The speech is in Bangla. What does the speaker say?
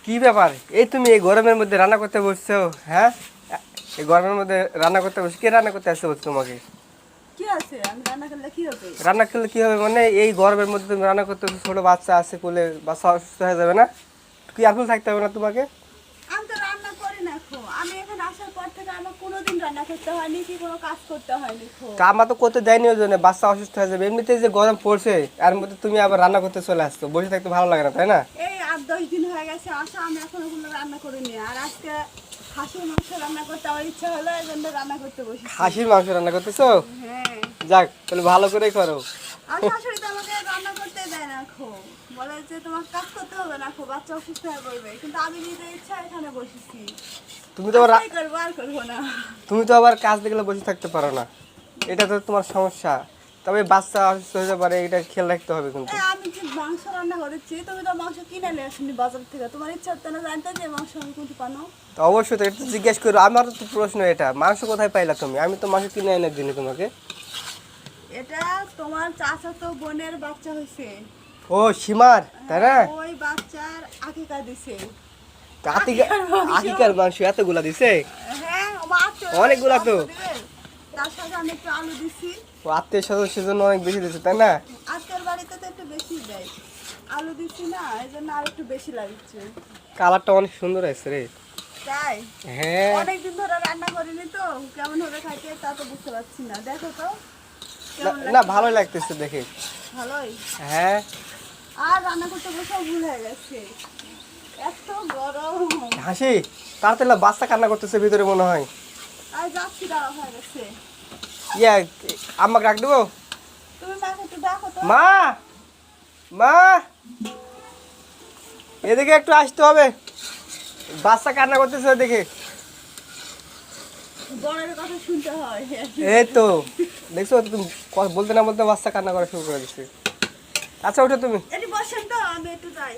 কি ব্যাপার? এই তুমি এই গরমের মধ্যে রান্না করতে বসছো? হ্যাঁ, এই গরমের মধ্যে রান্না করতে বসে কে রান্না করতে আসতে বলছো তোমাকে? কি আছে? আমি রান্না করলে কি হবে? রান্না করলে কি হবে মানে এই গরমের মধ্যে তুমি রান্না করতে বসে, ছোট বাচ্চা আছে কোলে, বাচ্চা অসুস্থ হয়ে যাবে না? কি আকুল থাকতে হবে না তোমাকে? আমি তো রান্না করি না খো। আমি এখানে আসার পর থেকে আমার কোনোদিন রান্না করতে হয়নি কি কোনো কাজ করতে হয়নি খো। কামা তো করতে দেয়নি ওই জন্য, বাচ্চা অসুস্থ হয়ে যাবে। এমনিতেই যে গরম পড়ছে, এর মধ্যে তুমি আবার রান্না করতে চলে আসছো, বসে থাকতে ভালো লাগে না, তাই না? এই 8-10 দিন হয়ে গেছে আসা, আমি এখনো কোনো রান্না করিনি। আর আজকে খাসির মাংস রান্না করতে আমার ইচ্ছা হলো, এই জন্য রান্না করতে বসেছি। খাসির মাংস রান্না করতেছো? হ্যাঁ। যাক, তাহলে ভালো করেই করো। আর শাশুড়ি তো আমাকে রান্না করতে দেয় না খো। বলে যে তোমার কাজ করতে হবে না খো, বাচ্চা অসুস্থ হয়ে পড়বে। কিন্তু আমি নিজের ইচ্ছা এখানে বসেছি। তুমি তো আবার আজকেই করবো, আর করবো না। তুমি তো আবার কাজ দেখলে বসে থাকতে পারো না, এটা তো তোমার সমস্যা। তবে বাচ্চা অসুস্থ হতে পারে, এটা খেয়াল রাখতে হবে কিন্তু। আমি যে মাংস রান্না করেছি, তুমি তো মাংস কিনে নিয়ে আসনি বাজার থেকে। তোমার ইচ্ছা হতো না জানতে যে মাংস আমি কোনটি পানো? তো অবশ্যই তো, এটা তো জিজ্ঞেস করো। আমার তো প্রশ্ন এটা, মাংস কোথায় পাইলা তুমি? আমি তো মাংস কিনে এনে দিনি তোমাকে। এটা তোমার চাচাতো বোনের বাচ্চা হয়েছে। ও সীমার, তাই না? ওই বাচ্চার আকিকা দিছে। আকিকার মাংস এতগুলা দিছে? হ্যাঁ, আমার অনেকগুলা তো। তার সাথে আমি একটু আলু দিছি। ও আত্মীয় স্বজনের জন্য অনেক বেশি দিছে, তাই না? আজকের বাড়িতে তো একটু বেশি দেয়। আলু দিছি না, এই জন্য আর একটু বেশি লাগছে। কালারটা অনেক সুন্দর আছে রে। তাই হ্যাঁ। অনেকদিন ধরে রান্না করিনি তো, কেমন হবে খাইতে তা তো বুঝতে পারছি না। দেখো তো কেমন না লাগছে। ভালোই লাগতেছে দেখে। ভালোই। হ্যাঁ। আর রান্না করতে বসেও ভুল হয়ে গেছে, এত গরম। হাসি, তাড়াতাড়ি বাচ্চা কান্না করতেছে ভিতরে মনে হয়। আর যাচ্ছি, দাঁড়া হয়ে গেছে। ইয়া, আম্মাকে ডাক দেবো? তুমি মাকে একটু দেখো তো। মা, মা, এদিকে একটু আসতে হবে, বাচ্চা কান্না করতেছে দেখে। বড়ের কথা শুনতে হয়। এই তো দেখছো, তুমি বলতে না বলতে বাচ্চা কান্না করা শুরু করে দিচ্ছে। আচ্ছা ওঠো তুমি। এটি বসেন তো, আমি একটু যাই।